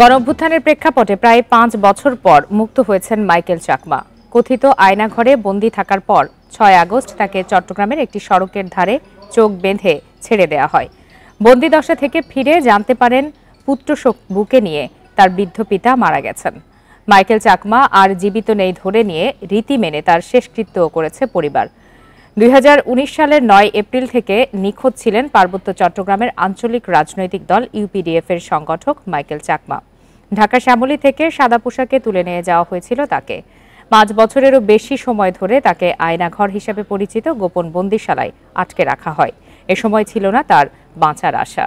গণঅভ্যুত্থানের প্রেক্ষাপটে প্রায় ৫ বছর পর মুক্ত হয়েছেন মাইকেল চাকমা। কথিত আয়নাঘরে বন্দী থাকার পর ৬ আগস্ট তাকে চট্টগ্রামের একটি সড়কের ধারে চোখ বেঁধে ছেড়ে দেওয়া হয়। বন্দিদশা থেকে ফিরে জানতে পারেন পুত্রশোক বুকে নিয়ে তার বৃদ্ধ পিতা মারা গেছেন। মাইকেল চাকমা আর জীবিত নেই ধরে নিয়ে রীতি মেনে তার শেষকৃত্যও করেছে পরিবার। ২০১৯ সালের ৯ এপ্রিল থেকে নিখোঁজ ছিলেন পার্বত্য চট্টগ্রামের আঞ্চলিক রাজনৈতিক দল ইউপিডিএফ এর সংগঠক মাইকেল চাকমা। ঢাকা শ্যামলী থেকে সাদা পোশাকে তুলে নিয়ে যাওয়া হয়েছিল তাকে। ৫ বছরেরও বেশি সময় ধরে তাকে আয়নাঘর হিসেবে পরিচিত গোপন বন্দিশালায় আটকে রাখা হয়। এ সময় ছিল না তার বাঁচার আশা।